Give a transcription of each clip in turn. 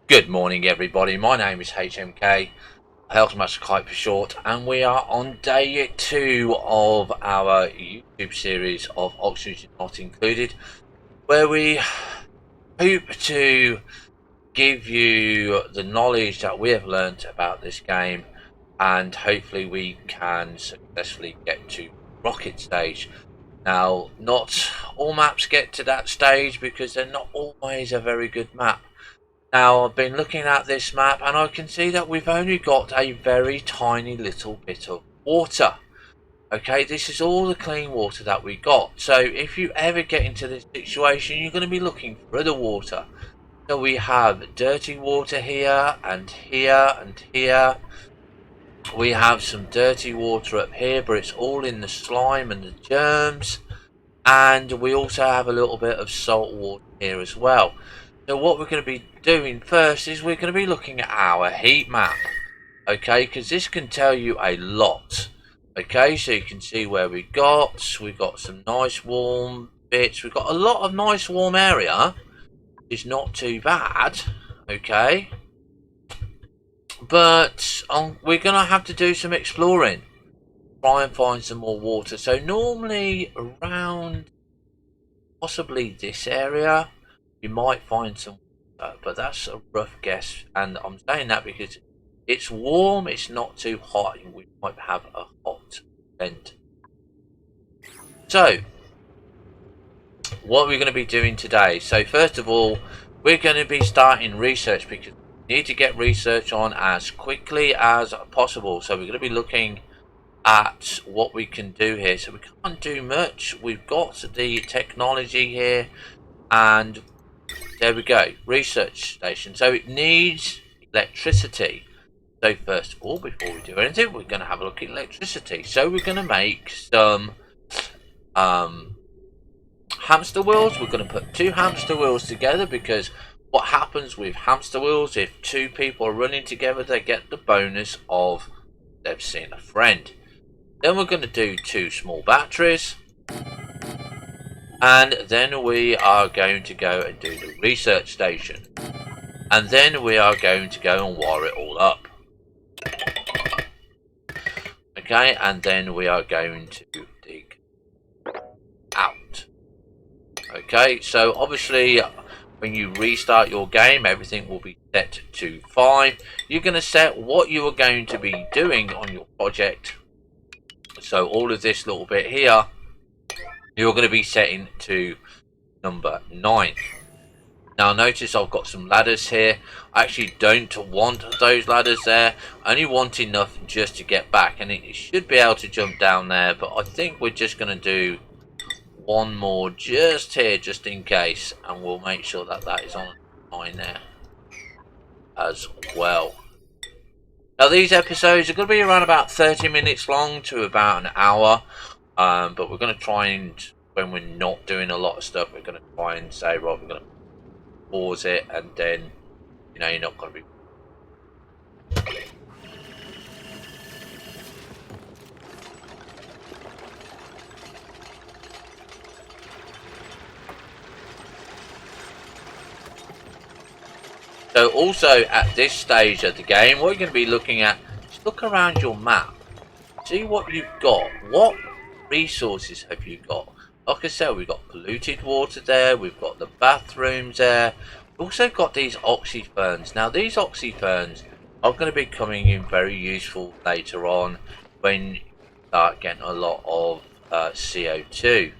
Good morning, everybody. My name is HMK, Health Master Kite for short, and we are on day 2 of our YouTube series of Oxygen Not Included, where we hope to give you the knowledge that we have learnt about this game, and hopefully we can successfully get to rocket stage. Now, not all maps get to that stage because they're not always a very good map. Now, I've been looking at this map and I can see that we've only got a very tiny little bit of water. Okay, this is all the clean water that we got. So if you ever get into this situation, you're going to be looking for other water. So we have dirty water here and here and here. We have some dirty water up here, but it's all in the slime and the germs. And we also have a little bit of salt water here as well. So what we're going to be doing first is we're going to be looking at our heat map, okay, because this can tell you a lot. Okay, so you can see where we've got some nice warm bits, we've got a lot of nice warm area. It's not too bad, okay, but we're going to have to do some exploring, try and find some more water. So normally around possibly this area you might find some water, but that's a rough guess, and I'm saying that because it's warm, it's not too hot, and we might have a hot vent. So what we're going to be doing today, so first of all we're going to be starting research because we need to get research on as quickly as possible. So we're going to be looking at what we can do here. So we can't do much, we've got the technology here, and there we go, research station. So it needs electricity. So first of all, before we do anything, we're going to have a look at electricity. So we're going to make some hamster wheels. We're going to put 2 hamster wheels together, because what happens with hamster wheels, if 2 people are running together, they get the bonus of they've seen a friend. Then we're going to do 2 small batteries. And then we are going to go and do the research station. And then we are going to go and wire it all up. Okay, and then we are going to dig out. Okay, so obviously when you restart your game, everything will be set to 5. You're going to set what you are going to be doing on your project. So all of this little bit here, you're going to be setting to number 9. Now notice I've got some ladders here. I actually don't want those ladders there. I only want enough just to get back, and it should be able to jump down there, but I think we're just going to do one more just here, just in case, and we'll make sure that that is on line there as well. Now these episodes are going to be around about 30 minutes long to about an hour, but we're going to try and, when we're not doing a lot of stuff, we're going to try and say, right, we're going to pause it, and then you're not going to be. So also at this stage of the game, what you're going to be looking at is look around your map, see what you've got, what resources have you got. Like I said, we've got polluted water there, we've got the bathrooms there, we've also got these oxyferns. Now these oxyferns are going to be coming in very useful later on when you start getting a lot of CO2.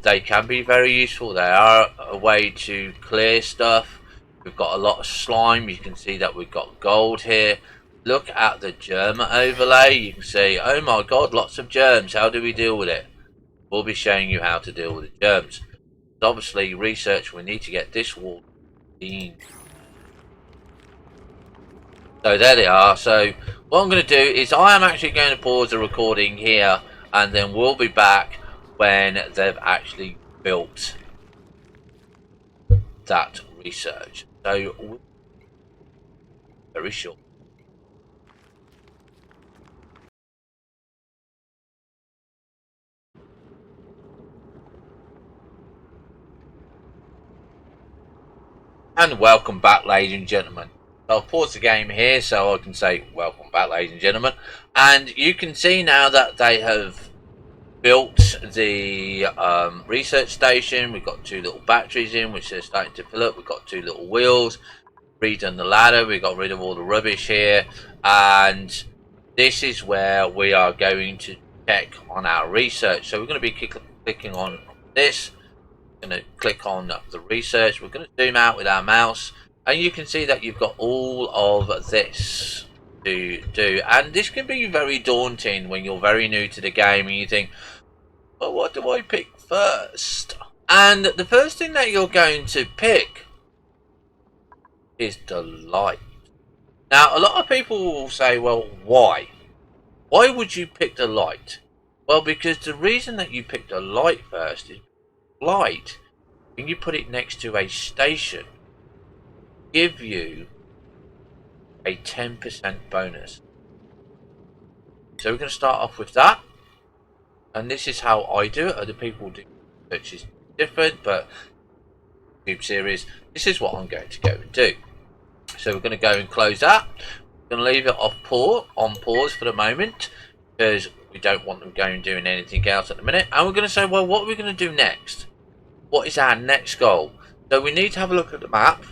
They can be very useful. They are a way to clear stuff. We've got a lot of slime. You can see that we've got gold here. Look at the germ overlay. You can see, oh my god, lots of germs. How do we deal with it? We'll be showing you how to deal with the germs. So obviously, research, we need to get this wall clean. So there they are. So what I'm going to do is I am actually going to pause the recording here, and then we'll be back when they've actually built that research. So very short. And welcome back, ladies and gentlemen. So I've paused the game here so I can say welcome back, ladies and gentlemen. And you can see now that they have built the research station. We've got 2 little batteries in, which are starting to fill up. We've got 2 little wheels. Redone the ladder. We got rid of all the rubbish here. And this is where we are going to check on our research. So we're going to be clicking on this. Going to click on the research. We're going to zoom out with our mouse, and you can see that you've got all of this to do, and this can be very daunting when you're very new to the game and you think, well, what do I pick first? And the first thing that you're going to pick is the light. Now, a lot of people will say, well, why would you pick the light? Well, because the reason that you pick the light first is light, when you put it next to a station, give you a 10% bonus. So we're going to start off with that, and this is how I do it. Other people do, which is different, but YouTube series, this is what I'm going to go and do. So we're going to go and close that. We're going to leave it on pause for the moment, because we don't want them going and doing anything else at the minute. And we're going to say, well, what are we going to do next? What is our next goal? So we need to have a look at the map.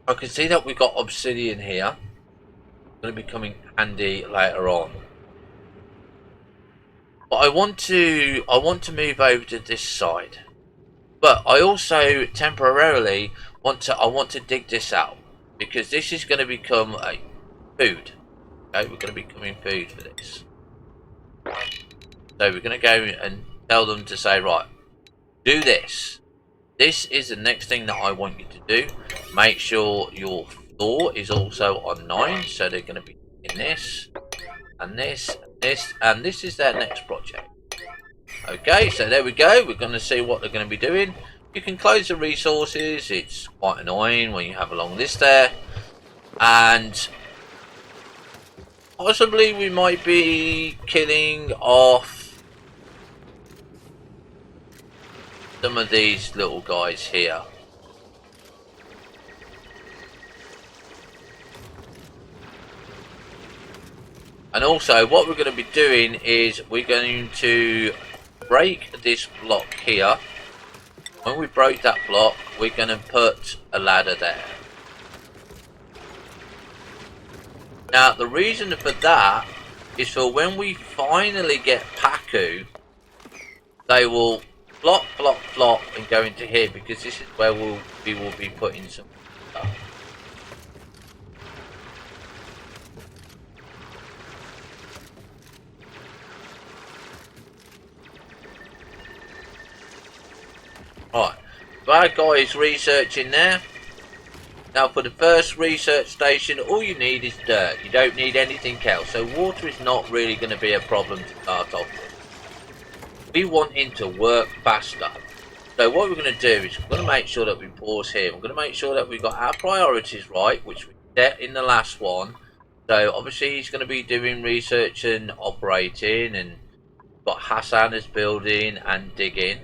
I can see that we've got obsidian here. It's going to be coming handy later on. But I want to move over to this side. But I also temporarily want to dig this out, because this is going to become a food. Okay, we're going to be becoming food for this. So we're going to go and tell them to say, right, do this. This is the next thing that I want you to do. Make sure your floor is also on 9, so they're going to be in this, and this, and this, and this is their next project. Okay, so there we go. We're going to see what they're going to be doing. You can close the resources. It's quite annoying when you have a long list there, and possibly we might be killing off some of these little guys here. And also what we're going to be doing is we're going to break this block here. When we break that block, we're going to put a ladder there. Now the reason for that is for when we finally get Paku, they will flop, flop, flop and go into here, because this is where we will be putting some stuff. Right, bad guy is researching there. Now for the first research station, all you need is dirt. You don't need anything else. So water is not really going to be a problem to start off with. We want him to work faster. So what we're going to do is we're going to make sure that we pause here. We're going to make sure that we've got our priorities right, which we set in the last one. So obviously he's going to be doing research and operating, and got Hassan as building and digging.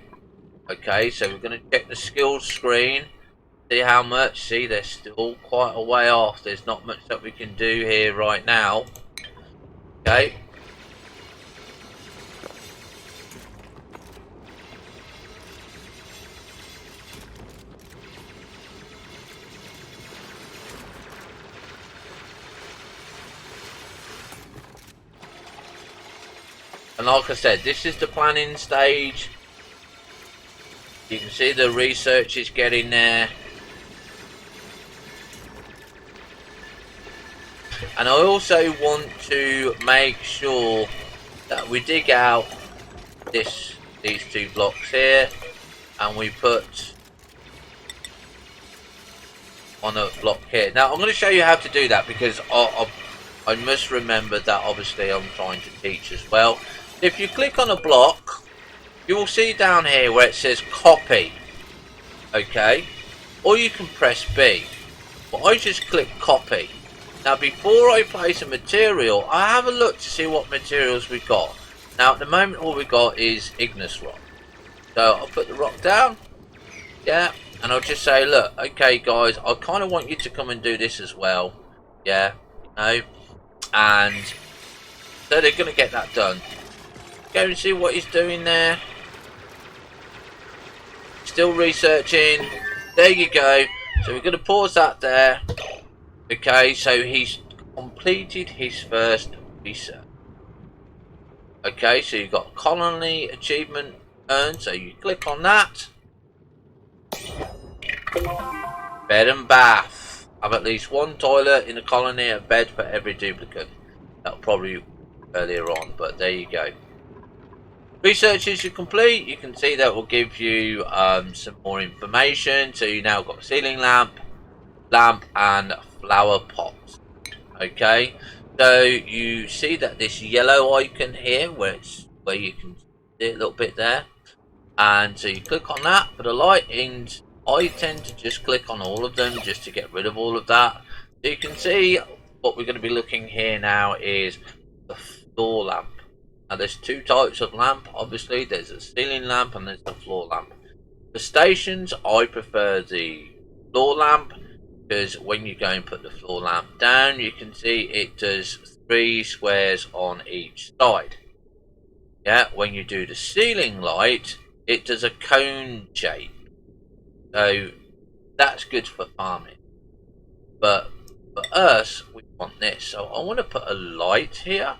Okay, so we're going to check the skills screen, see how much. See, they're still quite a way off. There's not much that we can do here right now. Okay. And like I said, this is the planning stage. You can see the research is getting there. And I also want to make sure that we dig out these 2 blocks here, and we put on a block here. Now I'm going to show you how to do that, because I must remember that obviously I'm trying to teach as well. If you click on a block, you will see down here where it says copy. Okay, or you can press B, but I just click copy. Now before I place a material, I have a look to see what materials we've got. Now at the moment all we've got is igneous rock. So I'll put the rock down. Yeah, and I'll just say, look, okay guys, I kind of want you to come and do this as well. Yeah, you know, and so they're going to get that done. Go and see what he's doing there. Still researching. There you go. So we're going to pause that there. Okay, so he's completed his first research. Okay, so you've got colony achievement earned, so you click on that. Bed and bath. Have at least one toilet in a colony, a bed for every duplicate. That'll probably be earlier on, but there you go. Researches you complete, you can see that will give you some more information. So you now got ceiling lamp, and flower pots. Okay, so you see that this yellow icon here, where you can see it a little bit there, and so you click on that for the light. And I tend to just click on all of them just to get rid of all of that. So you can see what we're going to be looking here now is the floor lamp. Now there's two types of lamp, obviously. There's a ceiling lamp and there's the floor lamp. For stations, I prefer the floor lamp, because when you go and put the floor lamp down, you can see it does 3 squares on each side. Yeah, when you do the ceiling light, it does a cone shape. So that's good for farming. But for us, we want this. So I want to put a light here.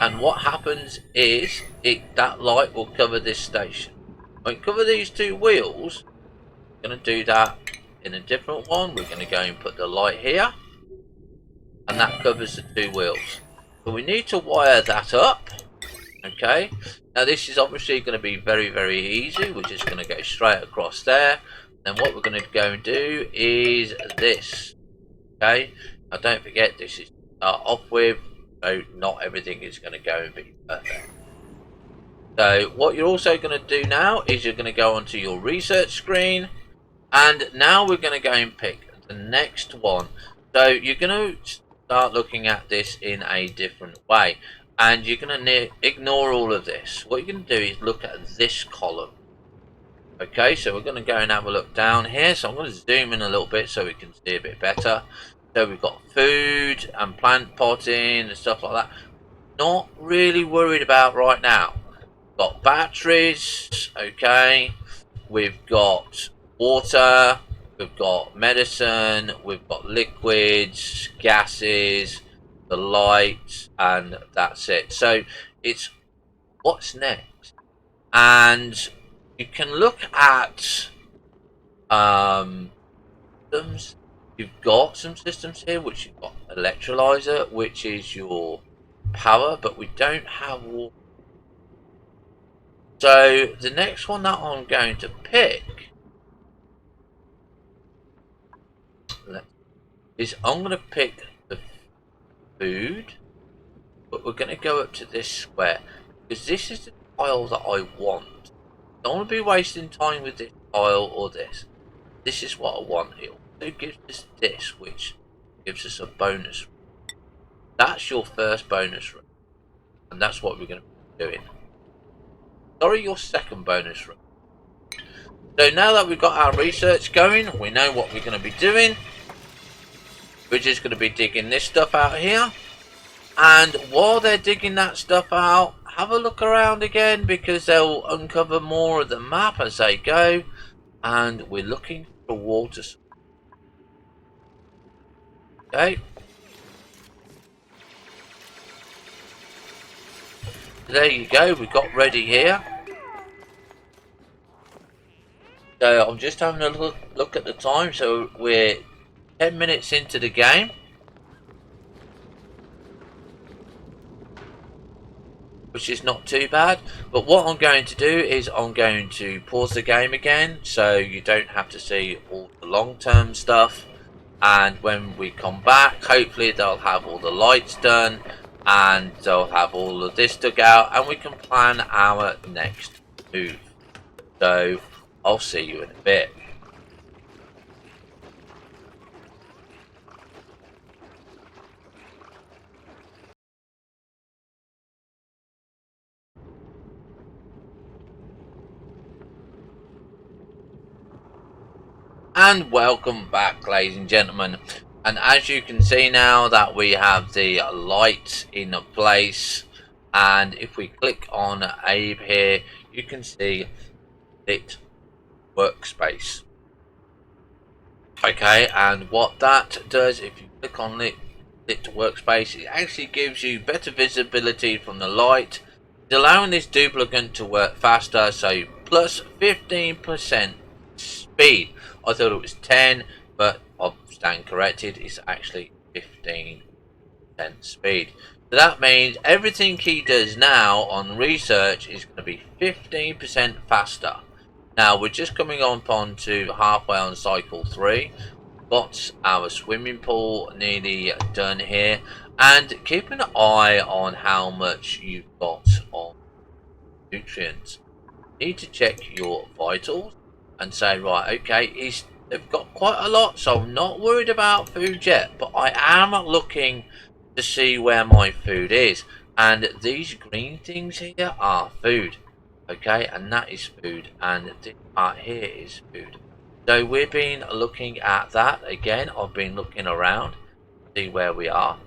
And what happens is that light will cover this station. When it cover these two wheels, we're going to do that in a different one. We're going to go and put the light here. And that covers the two wheels. So we need to wire that up. Okay. Now this is obviously going to be very, very easy. We're just going to go straight across there. Then what we're going to go and do is this. Okay. Now don't forget, this is to start off with. So not everything is going to go and be perfect. So what you're also going to do now is you're going to go onto your research screen. And now we're going to go and pick the next one. So you're going to start looking at this in a different way. And you're going to ignore all of this. What you're going to do is look at this column. Okay, so we're going to go and have a look down here. So I'm going to zoom in a little bit so we can see a bit better. So we've got food and plant potting and stuff like that. Not really worried about right now. We've got batteries, okay. We've got water, we've got medicine, we've got liquids, gases, the lights, and that's it. So it's what's next. And you can look at systems. You've got some systems here, which you've got electrolyzer, which is your power, but we don't have water. So the next one that I'm going to pick is I'm going to pick the food, but we're going to go up to this square, because this is the tile that I want. Don't want to be wasting time with this tile or this. This is what I want. It also gives us this, which gives us a bonus. That's your first bonus room, and that's what we're going to be doing. Sorry, your second bonus room. So now that we've got our research going, we know what we're going to be doing. We're just going to be digging this stuff out here. And while they're digging that stuff out, have a look around again, because they'll uncover more of the map as they go. And we're looking for water. Okay. There you go, we got ready here. So I'm just having a look at the time. So we're 10 minutes into the game. Which is not too bad. But what I'm going to do is I'm going to pause the game again, so you don't have to see all the long-term stuff. And when we come back, hopefully they'll have all the lights done, and they'll have all of this dug out, and we can plan our next move. So I'll see you in a bit. and welcome back, ladies and gentlemen. And as you can see now that we have the light in place, and if we click on Abe here, you can see lit workspace. Okay, and what that does, if you click on lit workspace, it actually gives you better visibility from the light, allowing this duplicate to work faster, so plus 15% speed. I thought it was 10, but I stand corrected, it's actually 15% speed. So that means everything he does now on research is going to be 15% faster. Now we're just coming on to halfway on cycle 3. Got our swimming pool nearly done here, and keep an eye on how much you've got on nutrients. You need to check your vitals and say, right, okay, they've got quite a lot, so I'm not worried about food yet, but I am looking to see where my food is, and these green things here are food. Okay, and that is food, and this part here is food. So we've been looking at that again. I've been looking around to see where we are,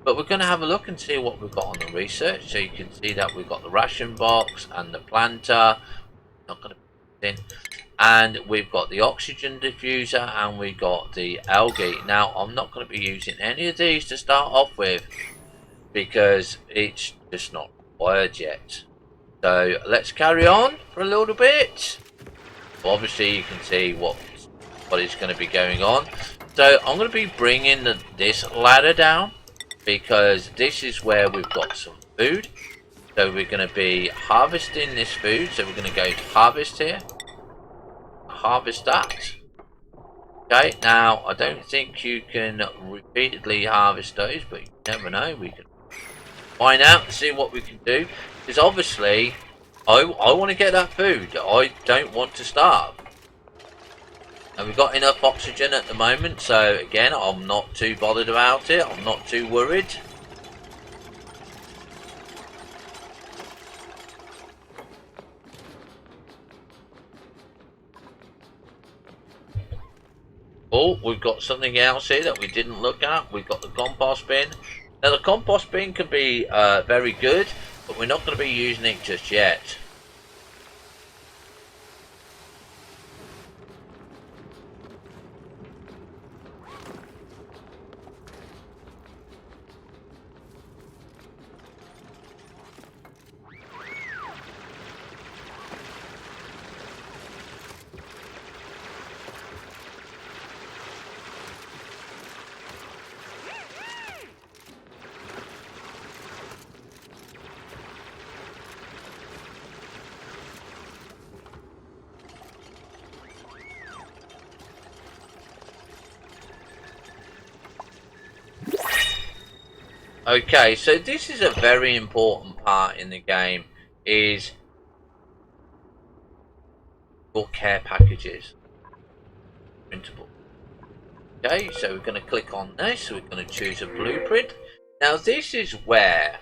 but we're going to have a look and see what we've got on the research. So you can see that we've got the ration box and the planter. Not going to put it in, and we've got the oxygen diffuser, and we've got the algae. Now I'm not going to be using any of these to start off with because it's just not required yet. So let's carry on for a little bit. Obviously you can see what is going to be going on. So I'm going to be bringing this ladder down because this is where we've got some food. So we're going to be harvesting this food. So we're going to go to harvest here. Harvest that. Okay, now I don't think you can repeatedly harvest those, but you never know. We can find out and see what we can do. Because obviously, I want to get that food. I don't want to starve. And we've got enough oxygen at the moment, so again, I'm not too bothered about it. I'm not too worried. Oh, we've got something else here that we didn't look at. We've got the compost bin. Now, the compost bin can be very good, but we're not going to be using it just yet. Okay, so this is a very important part in the game, is your care packages. Printable. Okay, so we're going to click on this, we're going to choose a blueprint. Now this is where,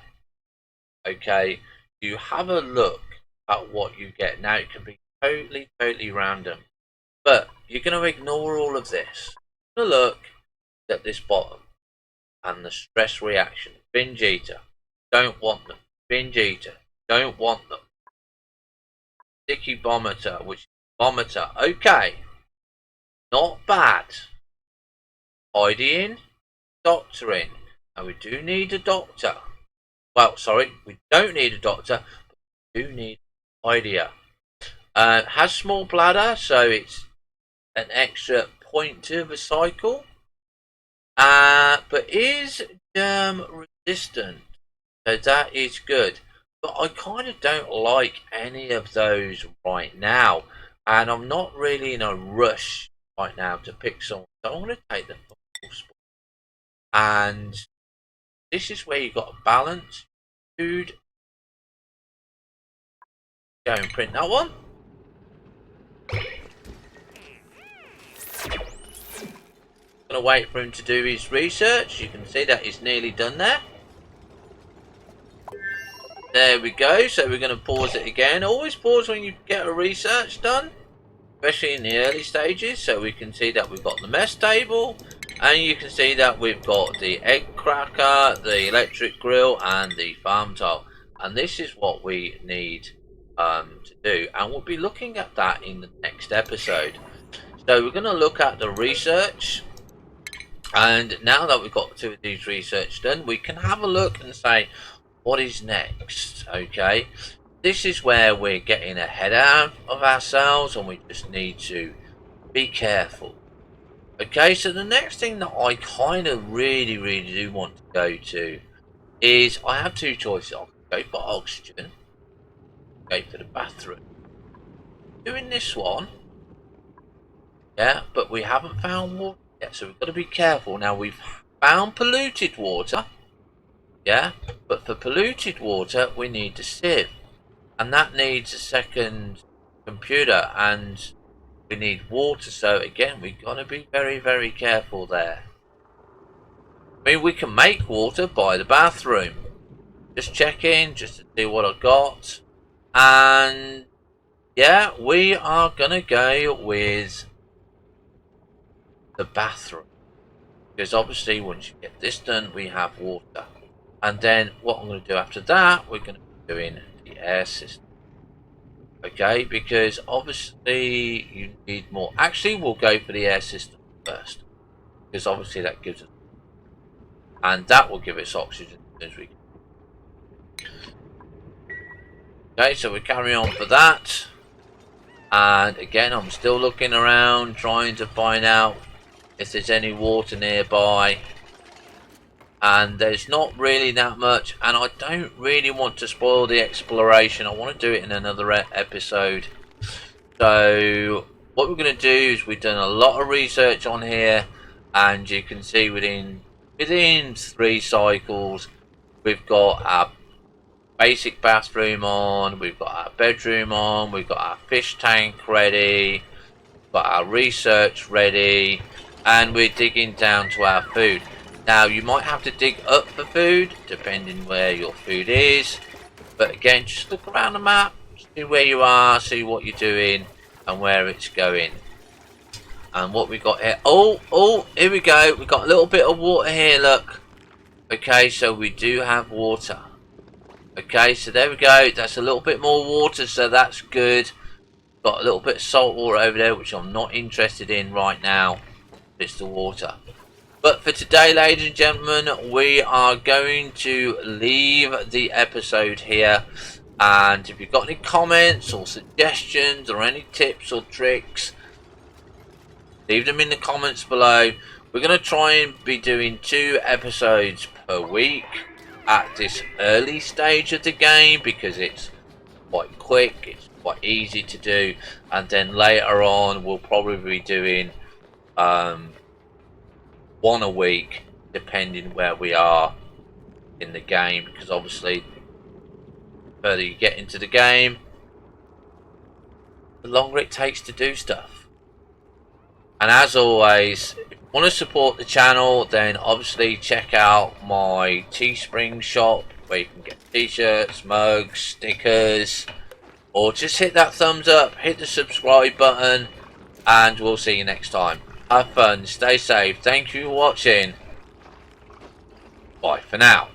okay, you have a look at what you get. Now it can be totally random, but you're going to ignore all of this. You're going to look at this bottom. And the stress reaction. Binge eater. Don't want them. Binge eater. Don't want them. Sticky vomiter, which is vomiter. Okay. Not bad. Tidying. Doctoring. And we do need a doctor. Well, sorry, we don't need a doctor, but we do need an idea. Has small bladder, so it's an extra 0.2 of a cycle. But is germ resistant, so that is good. But I kind of don't like any of those right now, and I'm not really in a rush right now to pick some. So I'm going to take the full spot. And this is where you've got to balance food. Go and print that one. Going to wait for him to do his research. You can see that he's nearly done there. There we go. So we're going to pause it again. Always pause when you get a research done. especially in the early stages. So we can see that we've got the mess table, and you can see that we've got the egg cracker, the electric grill, and the farm tile. And this is what we need to do, and we'll be looking at that in the next episode. So we're going to look at the research, and now that we've got 2 of these research done, we can have a look and say what is next. Okay, this is where we're getting ahead of ourselves, and we just need to be careful. Okay, so the next thing that I kind of really do want to go to is, I have 2 choices. I can go for oxygen, go for the bathroom. Doing this one, yeah, but we haven't found water yet, so we've got to be careful. Now we've found polluted water, yeah, but for polluted water we need the sieve, and that needs a second computer, and we need water. So again, we've got to be very careful there. I mean, we can make water by the bathroom. Just checking, just to see what I got. And yeah, we are gonna go with the bathroom, because obviously once you get this done, we have water. And then what I'm going to do after that, we're going to be doing the air system. Okay, because obviously you need more. Actually, we'll go for the air system first, because obviously that gives us, and that will give us oxygen as we. Okay, so we carry on for that. And again, I'm still looking around, trying to find out if there's any water nearby. And there's not really that much, and I don't really want to spoil the exploration. I want to do it in another episode. So what we're going to do is, we've done a lot of research on here, and you can see within 3 cycles we've got our basic bathroom on, we've got our bedroom on, we've got our fish tank ready, we've got our research ready, and we're digging down to our food. Now you might have to dig up for food depending where your food is, but again, just look around the map, see where you are, see what you're doing and where it's going. And what we got here, oh, here we go, we've got a little bit of water here, look. Okay, so we do have water. Okay, so there we go, that's a little bit more water, so that's good. Got a little bit of salt water over there, which I'm not interested in right now. It's the water. But for today, ladies and gentlemen, we are going to leave the episode here. And if you've got any comments or suggestions or any tips or tricks, leave them in the comments below. We're going to try and be doing 2 episodes per week at this early stage of the game, because it's quite quick, it's quite easy to do. And then later on, we'll probably be doing 1 a week, depending where we are in the game, because obviously the further you get into the game, the longer it takes to do stuff. And as always, if you want to support the channel, then obviously check out my Teespring shop, where you can get t-shirts, mugs, stickers, or just hit that thumbs up, hit the subscribe button, and we'll see you next time. Have fun, stay safe, thank you for watching, bye for now.